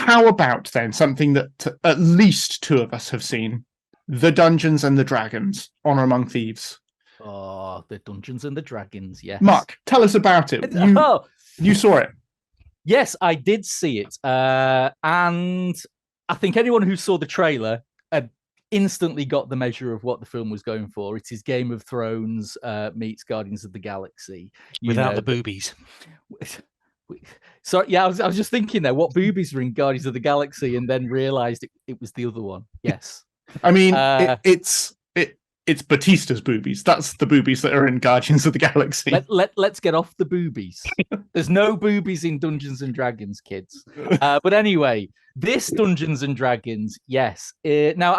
how about then something that at least two of us have seen? The Dungeons and the Dragons on Among Thieves. Oh, the Dungeons and the Dragons, yes. Mark, tell us about it. You saw it. Yes, I did see it. And I think anyone who saw the trailer instantly got the measure of what the film was going for. It is Game of Thrones meets Guardians of the Galaxy. Without the boobies. So yeah, I was just thinking there, what boobies were in Guardians of the Galaxy, and then realised it was the other one. Yes. I mean, it's Batista's boobies. That's the boobies that are in Guardians of the Galaxy. Let's get off the boobies. There's no boobies in Dungeons and Dragons, kids. But anyway, this Dungeons and Dragons, yes. Now,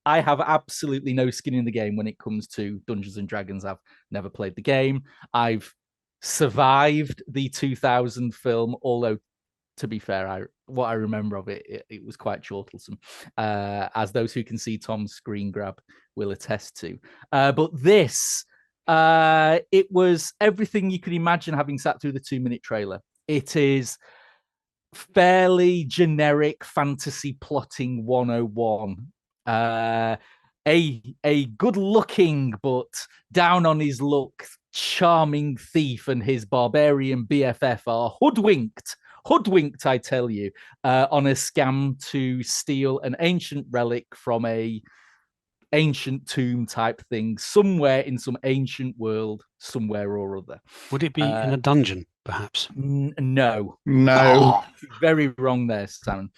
I have absolutely no skin in the game when it comes to Dungeons and Dragons. I've never played the game. I've survived the 2000 film, although, to be fair, what I remember of it was quite chortlesome, as those who can see Tom's screen grab will attest to. But this, it was everything you could imagine having sat through the 2-minute trailer. It is fairly generic fantasy plotting 101. A good-looking but down on his luck charming thief and his barbarian BFF are hoodwinked, I tell you, on a scam to steal an ancient relic from a ancient tomb type thing somewhere in some ancient world, somewhere or other. Would it be in a dungeon, perhaps? No. No. Very wrong there, Simon.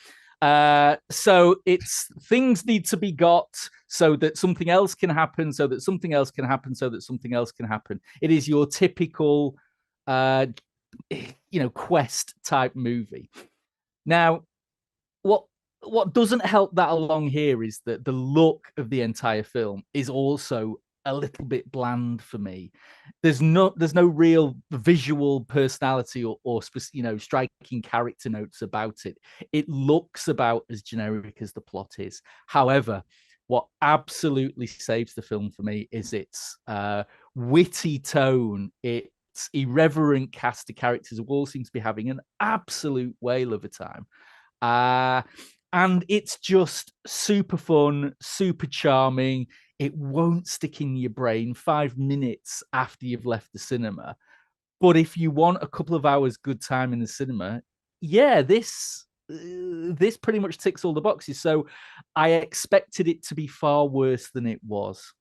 So it's things need to be got so that something else can happen, so that something else can happen, so that something else can happen. It is your typical quest type movie. Now, what doesn't help that along here is that the look of the entire film is also a little bit bland for me. There's no real visual personality or striking character notes about it. It looks about as generic as the plot is. However, what absolutely saves the film for me is its witty tone, its irreverent cast of characters who all seem to be having an absolute whale of a time. And it's just super fun, super charming. It won't stick in your brain 5 minutes after you've left the cinema. But if you want a couple of hours good time in the cinema, yeah, this pretty much ticks all the boxes. So I expected it to be far worse than it was.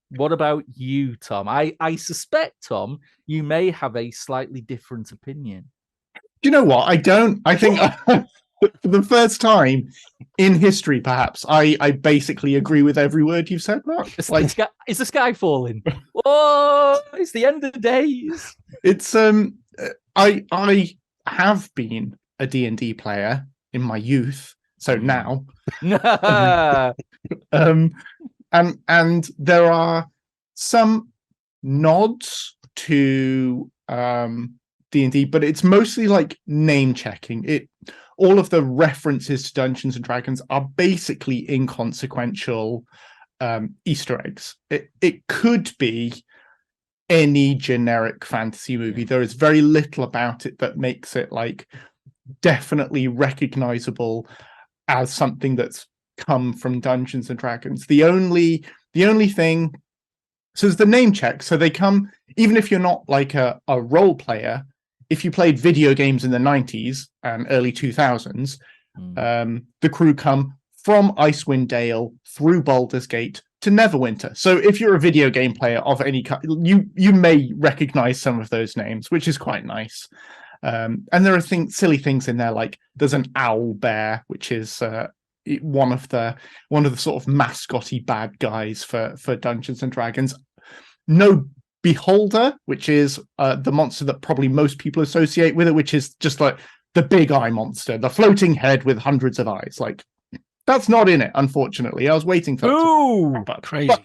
What about you, Tom? I suspect, Tom, you may have a slightly different opinion. Do you know what? I don't. I think for the first time in history, perhaps, I basically agree with every word you've said, Mark. Is the sky falling? Oh, it's the end of the days. It's I have been a D&D player in my youth, so now. And there are some nods to D&D, but it's mostly like name checking. All of the references to Dungeons and Dragons are basically inconsequential Easter eggs. It could be any generic fantasy movie. There is very little about it that makes it like definitely recognizable as something that's come from Dungeons and Dragons. The only thing, so there's the name check. So they come, even if you're not like a role player, if you played video games in the 90s and early 2000s, the crew come from Icewind Dale through Baldur's Gate to Neverwinter. So if you're a video game player of any kind, you may recognize some of those names, which is quite nice. And there are silly things in there, like there's an owl bear, which is one of the sort of mascotty bad guys for Dungeons and Dragons. No Beholder, which is the monster that probably most people associate with it, which is just like the big eye monster, the floating head with hundreds of eyes. Like, that's not in it, unfortunately. I was waiting for but crazy. But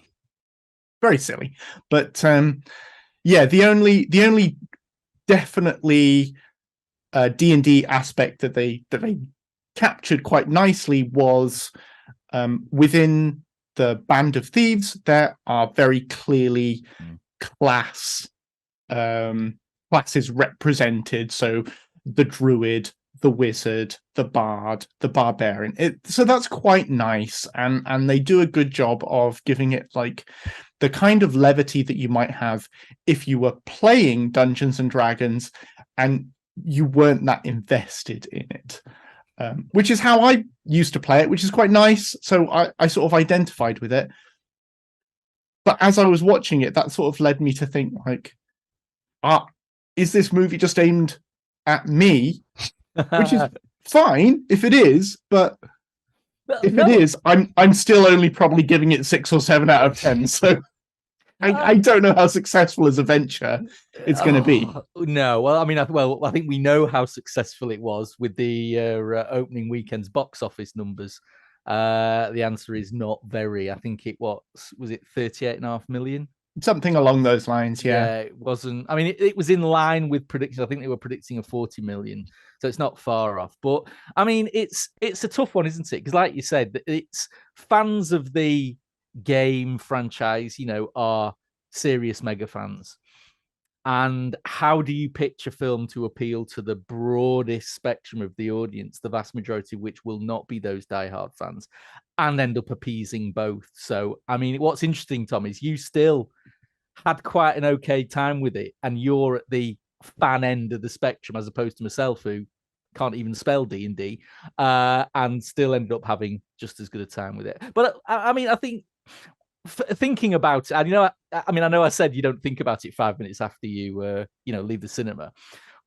very silly. But yeah, the only definitely D&D aspect that they captured quite nicely was within the Band of Thieves, there are very clearly classes represented. So the druid, the wizard, the bard, the barbarian. So that's quite nice, and they do a good job of giving it like the kind of levity that you might have if you were playing Dungeons and Dragons and you weren't that invested in it. Which is how I used to play it, which is quite nice. So I sort of identified with it. But as I was watching it, that sort of led me to think, like, is this movie just aimed at me? Which is fine if it is, but if it is, I'm still only probably giving it 6 or 7 out of 10. So I don't know how successful as a venture it's going to be. No, well, I mean, I think we know how successful it was with the opening weekend's box office numbers. The answer is not very. I think it was it 38.5 million? Something along those lines, yeah. It wasn't. I mean, it was in line with predictions. I think they were predicting a 40 million, so it's not far off. But I mean, it's a tough one, isn't it? Because, like you said, it's fans of the game franchise, are serious mega fans. And how do you pitch a film to appeal to the broadest spectrum of the audience, the vast majority of which will not be those diehard fans, and end up appeasing both? So, I mean, what's interesting, Tom, is you still had quite an okay time with it, and you're at the fan end of the spectrum, as opposed to myself, who can't even spell D&D, and still ended up having just as good a time with it. But I mean, I think thinking about it, and I know I said you don't think about it 5 minutes after you leave the cinema,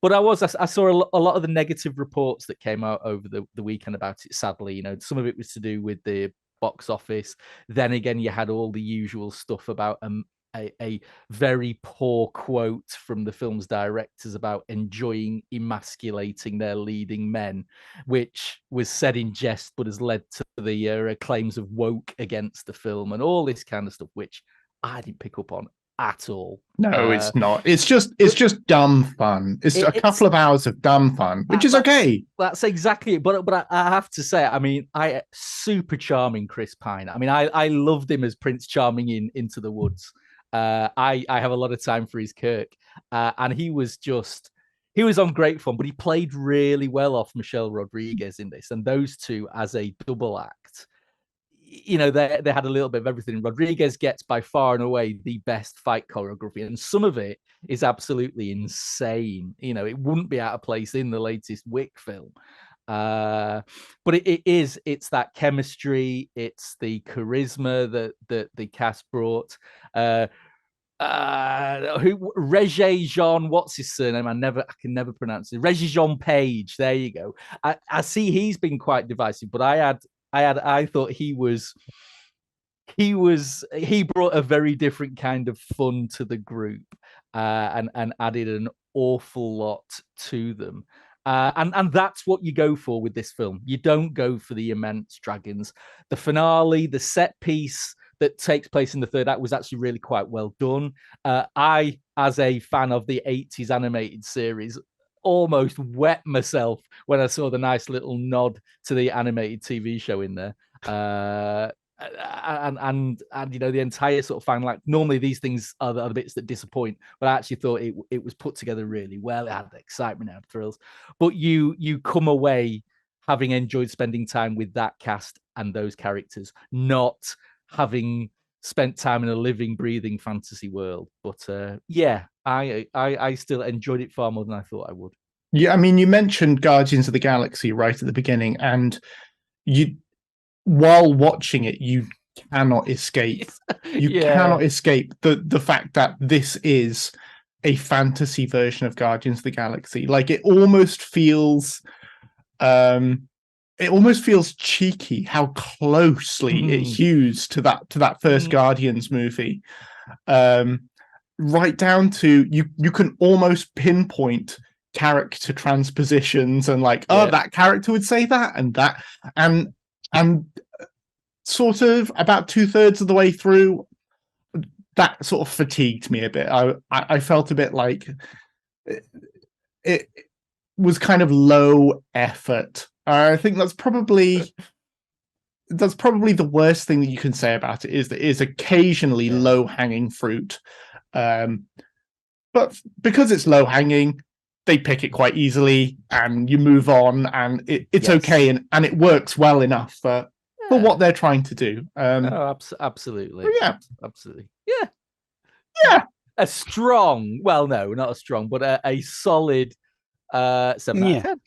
but I saw a lot of the negative reports that came out over the weekend about it. Sadly, some of it was to do with the box office. Then again, you had all the usual stuff about a very poor quote from the film's directors about enjoying emasculating their leading men, which was said in jest but has led to the claims of woke against the film and all this kind of stuff, which I didn't pick up on at all. No, it's not. It's just dumb fun. It's a couple of hours of dumb fun, which is okay. That's exactly it. But I have to say, I mean, super charming Chris Pine. I mean, I loved him as Prince Charming in Into the Woods. I have a lot of time for his Kirk, and he was on great fun, but he played really well off Michelle Rodriguez in this, and those two as a double act, they had a little bit of everything. Rodriguez gets by far and away the best fight choreography, and some of it is absolutely insane. It wouldn't be out of place in the latest Wick film. But it's that chemistry, it's the charisma that the cast brought. Regé-Jean, what's his surname? I can never pronounce it. Regé-Jean Page. There you go. I see he's been quite divisive, but I thought he brought a very different kind of fun to the group, and added an awful lot to them. And that's what you go for with this film. You don't go for the immense dragons. The finale, the set piece that takes place in the third act was actually really quite well done. I, as a fan of the 80s animated series, almost wet myself when I saw the nice little nod to the animated TV show in there. And the entire sort of like, normally these things are the bits that disappoint, but I actually thought it was put together really well. It had excitement, it had thrills, but you come away having enjoyed spending time with that cast and those characters, not having spent time in a living, breathing fantasy world. But I still enjoyed it far more than I thought I would. Yeah, I mean, you mentioned Guardians of the Galaxy right at the beginning, and while watching it, you cannot escape. You cannot escape the fact that this is a fantasy version of Guardians of the Galaxy. Like, it almost feels cheeky how closely it hews to that first Guardians movie. Right down to you can almost pinpoint character transpositions and that character would say that and that, and sort of about 2/3 of the way through, that sort of fatigued me a bit. I felt a bit like it was kind of low effort. I think that's probably the worst thing that you can say about it, is that it is occasionally low hanging fruit. But because it's low hanging, they pick it quite easily, and you move on, and it's Yes. okay, and it works well enough for what they're trying to do. Absolutely. Yeah, Absolutely. Yeah. Yeah. A strong, well, no, not a strong, but a solid 7 out of 10.